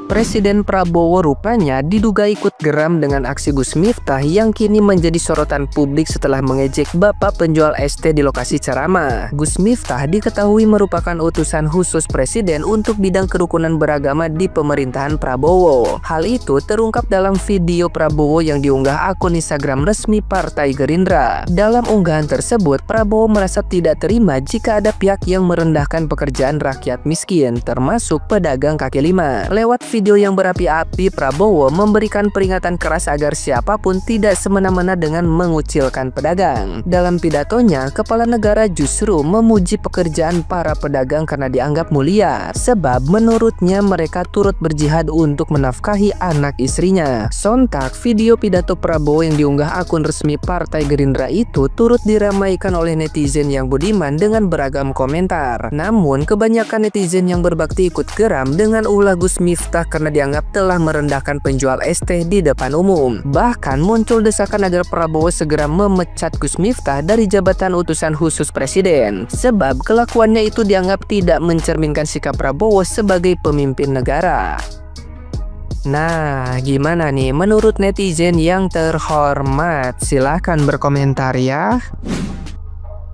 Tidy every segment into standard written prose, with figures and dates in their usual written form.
Presiden Prabowo rupanya diduga ikut geram dengan aksi Gus Miftah yang kini menjadi sorotan publik setelah mengejek bapak penjual ST di lokasi ceramah. Gus Miftah diketahui merupakan utusan khusus Presiden untuk bidang kerukunan beragama di pemerintahan Prabowo. Hal itu terungkap dalam video Prabowo yang diunggah akun Instagram resmi Partai Gerindra. Dalam unggahan tersebut, Prabowo merasa tidak terima jika ada pihak yang merendahkan pekerjaan rakyat miskin, termasuk pedagang kaki lima. Lewat video yang berapi-api, Prabowo memberikan peringatan keras agar siapapun tidak semena-mena dengan mengucilkan pedagang. Dalam pidatonya, kepala negara justru memuji pekerjaan para pedagang karena dianggap mulia, sebab menurutnya mereka turut berjihad untuk menafkahi anak istrinya. Sontak, video pidato Prabowo yang diunggah akun resmi Partai Gerindra itu turut diramaikan oleh netizen yang budiman dengan beragam komentar. Namun, kebanyakan netizen yang berbakti ikut geram dengan ulah Gus Miftah karena dianggap telah merendahkan penjual ST di depan umum. Bahkan muncul desakan agar Prabowo segera memecat Gus Miftah dari jabatan utusan khusus Presiden, sebab kelakuannya itu dianggap tidak mencerminkan sikap Prabowo sebagai pemimpin negara. Nah, gimana nih menurut netizen yang terhormat? Silahkan berkomentar ya.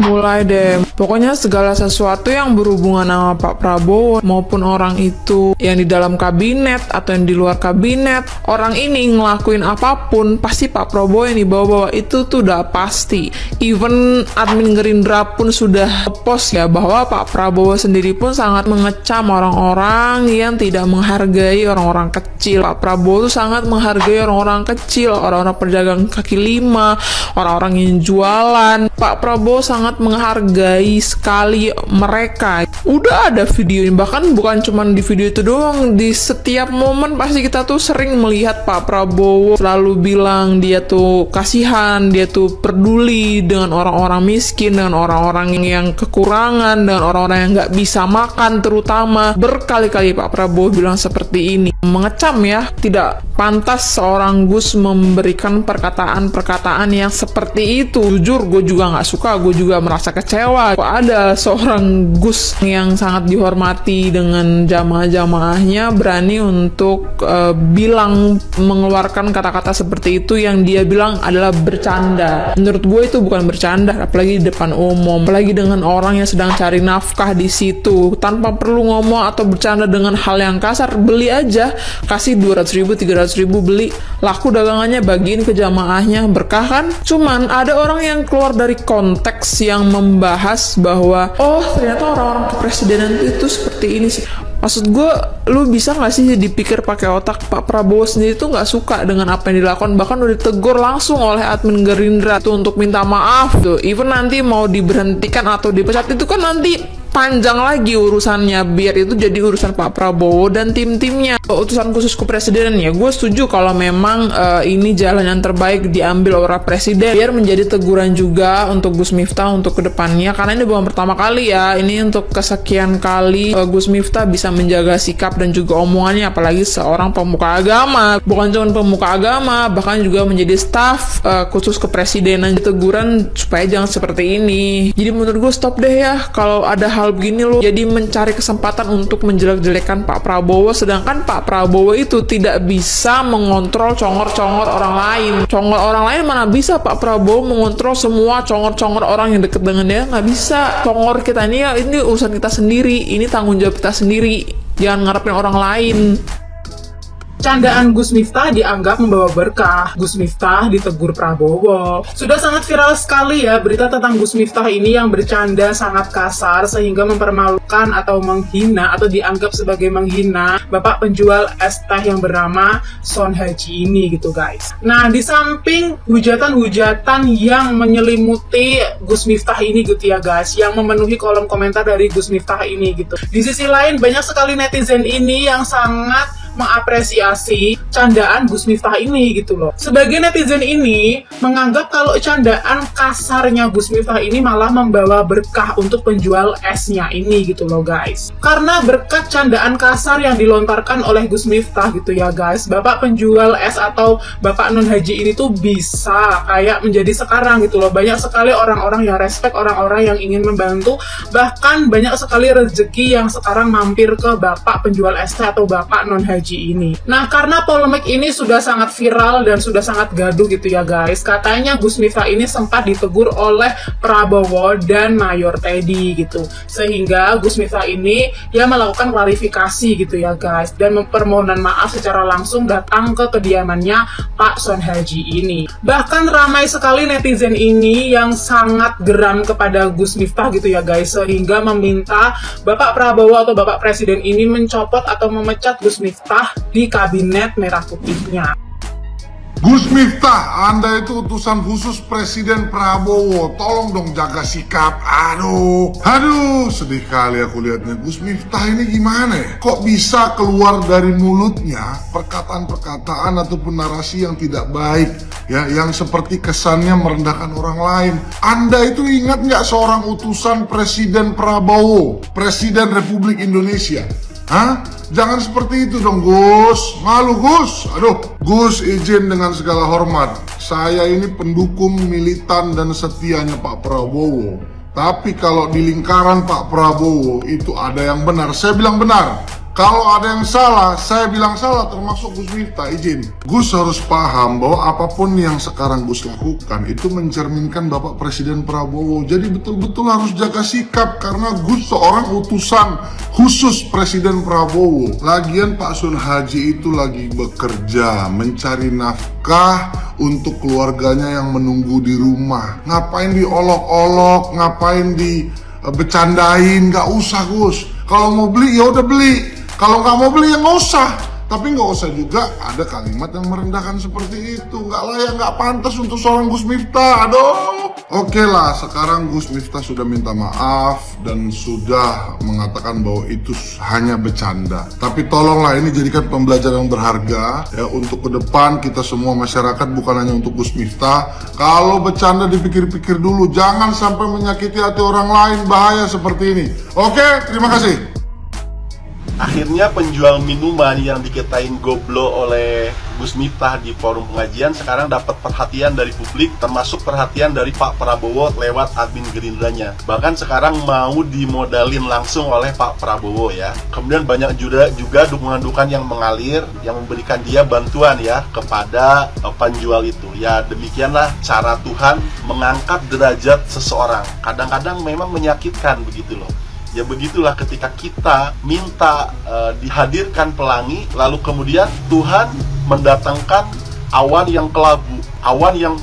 Mulai deh, pokoknya segala sesuatu yang berhubungan sama Pak Prabowo maupun orang itu yang di dalam kabinet atau yang di luar kabinet, orang ini ngelakuin apapun pasti Pak Prabowo yang dibawa-bawa, itu tuh udah pasti. Even admin Gerindra pun sudah post ya bahwa Pak Prabowo sendiri pun sangat mengecam orang-orang yang tidak menghargai orang-orang kecil. Pak Prabowo tuh sangat menghargai orang-orang kecil, orang-orang pedagang kaki lima, orang-orang yang jualan. Pak Prabowo sangat menghargai sekali mereka. Udah ada videonya, bahkan bukan cuma di video itu doang, di setiap momen pasti kita tuh sering melihat Pak Prabowo selalu bilang dia tuh kasihan, dia tuh peduli dengan orang-orang miskin, dengan orang-orang yang kekurangan, dengan orang-orang yang nggak bisa makan terutama. Berkali-kali Pak Prabowo bilang seperti ini, mengecam ya, tidak pantas seorang Gus memberikan perkataan-perkataan yang seperti itu. Jujur gue juga nggak suka, gue juga merasa kecewa. Kok ada seorang Gus yang sangat dihormati dengan jamaah-jamaahnya berani untuk bilang, mengeluarkan kata-kata seperti itu yang dia bilang adalah bercanda. Menurut gue itu bukan bercanda, apalagi di depan umum, apalagi dengan orang yang sedang cari nafkah di situ. Tanpa perlu ngomong atau bercanda dengan hal yang kasar, beli aja, kasih 200.000, 300.000, beli, laku dagangannya, bagiin ke jamaahnya, berkah kan? Cuman ada orang yang keluar dari konteks yang membahas bahwa oh ternyata orang-orang kepresidenan itu seperti ini sih. Maksud gue, lu bisa gak sih dipikir pakai otak? Pak Prabowo sendiri tuh gak suka dengan apa yang dilakukan, bahkan udah ditegur langsung oleh admin Gerindra tuh untuk minta maaf tuh. Even nanti mau diberhentikan atau dipecat itu kan nanti panjang lagi urusannya, biar itu jadi urusan Pak Prabowo dan tim-timnya. Utusan khusus kepresidenan ya, gue setuju kalau memang ini jalan yang terbaik diambil oleh Presiden, biar menjadi teguran juga untuk Gus Miftah untuk kedepannya, karena ini bukan pertama kali ya, ini untuk kesekian kali Gus Miftah bisa menjaga sikap dan juga omongannya, apalagi seorang pemuka agama, bukan cuma pemuka agama, bahkan juga menjadi staf khusus kepresidenan. Teguran supaya jangan seperti ini. Jadi menurut gue stop deh ya kalau ada hal begini lo jadi mencari kesempatan untuk menjelek-jelekan Pak Prabowo, sedangkan Pak Prabowo itu tidak bisa mengontrol congor-congor orang lain. Congor orang lain mana bisa Pak Prabowo mengontrol semua congor-congor orang yang deket dengan dia, nggak bisa. Congor kita ini ya, ini urusan kita sendiri, ini tanggung jawab kita sendiri, jangan ngarepin orang lain. Candaan Gus Miftah dianggap membawa berkah. Gus Miftah ditegur Prabowo. Sudah sangat viral sekali ya berita tentang Gus Miftah ini yang bercanda sangat kasar sehingga mempermalukan atau menghina atau dianggap sebagai menghina bapak penjual es teh yang bernama Son Haji ini gitu guys. Nah, di samping hujatan-hujatan yang menyelimuti Gus Miftah ini gitu ya guys, yang memenuhi kolom komentar dari Gus Miftah ini gitu. Di sisi lain banyak sekali netizen ini yang sangat mengapresiasi candaan Gus Miftah ini gitu loh. Sebagian netizen ini menganggap kalau candaan kasarnya Gus Miftah ini malah membawa berkah untuk penjual esnya ini gitu loh guys. Karena berkat candaan kasar yang dilontarkan oleh Gus Miftah gitu ya guys, bapak penjual es atau bapak non haji ini tuh bisa kayak menjadi sekarang gitu loh. Banyak sekali orang-orang yang respect, orang-orang yang ingin membantu, bahkan banyak sekali rezeki yang sekarang mampir ke bapak penjual es teh atau bapak non haji Haji ini. Nah, karena polemik ini sudah sangat viral dan sudah sangat gaduh gitu ya guys, katanya Gus Miftah ini sempat ditegur oleh Prabowo dan Mayor Teddy gitu, sehingga Gus Miftah ini ya melakukan klarifikasi gitu ya guys, dan permohonan maaf secara langsung datang ke kediamannya Pak Son Haji ini. Bahkan ramai sekali netizen ini yang sangat geram kepada Gus Miftah gitu ya guys, sehingga meminta Bapak Prabowo atau Bapak Presiden ini mencopot atau memecat Gus Miftah di kabinet merah putihnya. Gus Miftah, Anda itu utusan khusus Presiden Prabowo, tolong dong jaga sikap. Aduh, sedih kali aku lihatnya. Gus Miftah ini gimana ya? Kok bisa keluar dari mulutnya perkataan-perkataan ataupun narasi yang tidak baik, ya, yang seperti kesannya merendahkan orang lain. Anda itu ingat nggak seorang utusan Presiden Prabowo, Presiden Republik Indonesia? Hah? Jangan seperti itu dong Gus. Malu Gus. Gus, izin dengan segala hormat, saya ini pendukung militan dan setianya Pak Prabowo. Tapi kalau di lingkaran Pak Prabowo itu ada yang benar, saya bilang benar. Kalau ada yang salah, saya bilang salah, termasuk Gus Miftah, izin. Gus harus paham bahwa apapun yang sekarang Gus lakukan itu mencerminkan Bapak Presiden Prabowo. Jadi betul-betul harus jaga sikap, karena Gus seorang utusan khusus Presiden Prabowo. Lagian Pak Son Haji itu lagi bekerja, mencari nafkah untuk keluarganya yang menunggu di rumah. Ngapain diolok-olok, ngapain dibecandain, gak usah Gus. Kalau mau beli ya udah beli. Kalau nggak mau beli ya nggak usah. Tapi nggak usah juga ada kalimat yang merendahkan seperti itu. Nggak layak, nggak pantas untuk seorang Gus Miftah. Oke lah, sekarang Gus Miftah sudah minta maaf dan sudah mengatakan bahwa itu hanya bercanda. Tapi tolonglah ini jadikan pembelajaran yang berharga ya untuk ke depan kita semua masyarakat, bukan hanya untuk Gus Miftah. Kalau bercanda dipikir-pikir dulu, jangan sampai menyakiti hati orang lain, bahaya seperti ini. Oke, terima kasih. Akhirnya penjual minuman yang dikatain goblo oleh Gus Miftah di forum pengajian sekarang dapat perhatian dari publik, termasuk perhatian dari Pak Prabowo lewat admin Gerindranya. Bahkan sekarang mau dimodalin langsung oleh Pak Prabowo ya. Kemudian banyak juga dukungan-dukungan yang mengalir, yang memberikan dia bantuan ya kepada penjual itu. Ya demikianlah cara Tuhan mengangkat derajat seseorang. Kadang-kadang memang menyakitkan begitu loh. Ya begitulah ketika kita minta dihadirkan pelangi, lalu kemudian Tuhan mendatangkan awan yang kelabu, awan yang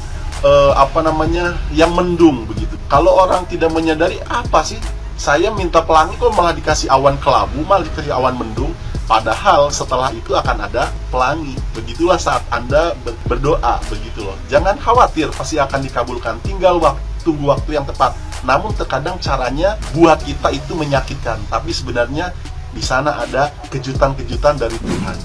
yang mendung begitu. Kalau orang tidak menyadari, apa sih saya minta pelangi kok malah dikasih awan kelabu, malah dikasih awan mendung, padahal setelah itu akan ada pelangi. Begitulah saat Anda berdoa begitu loh. Jangan khawatir, pasti akan dikabulkan, tinggal tunggu waktu yang tepat. Namun terkadang caranya buat kita itu menyakitkan, tapi sebenarnya di sana ada kejutan-kejutan dari Tuhan.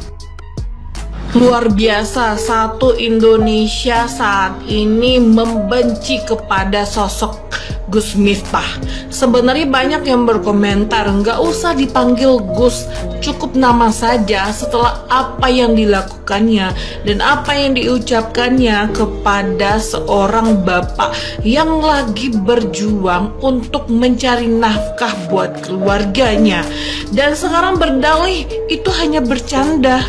Luar biasa, satu Indonesia saat ini membenci kepada sosok Gus Miftah. Sebenarnya banyak yang berkomentar, nggak usah dipanggil Gus, cukup nama saja setelah apa yang dilakukannya dan apa yang diucapkannya kepada seorang bapak yang lagi berjuang untuk mencari nafkah buat keluarganya. Dan sekarang berdalih itu hanya bercanda.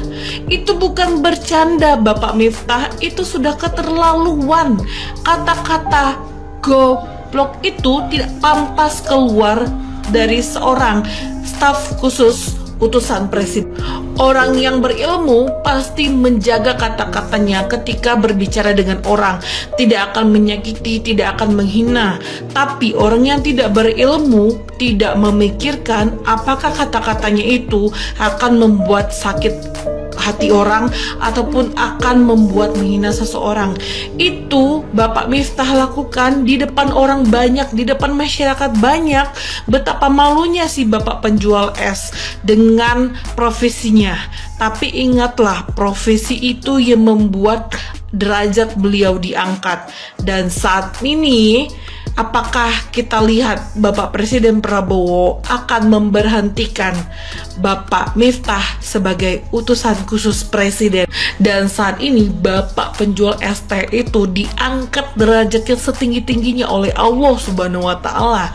Itu bukan bercanda Bapak Miftah, itu sudah keterlaluan. Kata-kata goblok itu tidak pantas keluar dari seorang staf khusus utusan presiden. Orang yang berilmu pasti menjaga kata-katanya ketika berbicara dengan orang, tidak akan menyakiti, tidak akan menghina. Tapi orang yang tidak berilmu tidak memikirkan apakah kata-katanya itu akan membuat sakit hati orang ataupun akan membuat menghina seseorang. Itu Bapak Miftah lakukan di depan orang banyak, di depan masyarakat banyak. Betapa malunya si Bapak penjual es dengan profesinya. Tapi ingatlah, profesi itu yang membuat derajat beliau diangkat. Dan saat ini apakah kita lihat Bapak Presiden Prabowo akan memberhentikan Bapak Miftah sebagai utusan khusus presiden? Dan saat ini Bapak penjual ST itu diangkat derajatnya setinggi-tingginya oleh Allah Subhanahu wa Ta'ala.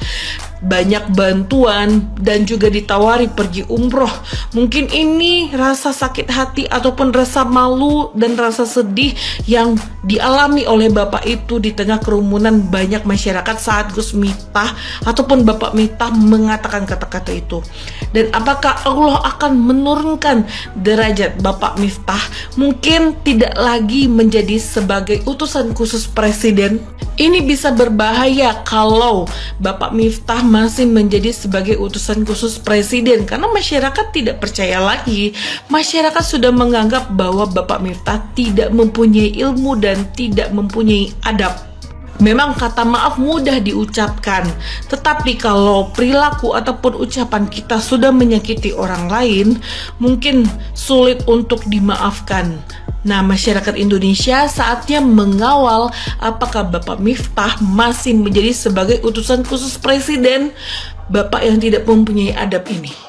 banyak bantuan, dan juga ditawari pergi umroh. Mungkin ini rasa sakit hati ataupun rasa malu dan rasa sedih yang dialami oleh bapak itu di tengah kerumunan banyak masyarakat saat Gus Miftah ataupun Bapak Miftah mengatakan kata-kata itu. Dan apakah Allah akan menurunkan derajat Bapak Miftah? Mungkin tidak lagi menjadi sebagai utusan khusus presiden. Ini bisa berbahaya kalau Bapak Miftah masih menjadi sebagai utusan khusus presiden, karena masyarakat tidak percaya lagi. Masyarakat sudah menganggap bahwa Bapak Miftah tidak mempunyai ilmu dan tidak mempunyai adab. Memang kata maaf mudah diucapkan, tetapi kalau perilaku ataupun ucapan kita sudah menyakiti orang lain, mungkin sulit untuk dimaafkan. Nah, masyarakat Indonesia saatnya mengawal apakah Bapak Miftah masih menjadi sebagai utusan khusus presiden, Bapak yang tidak mempunyai adab ini.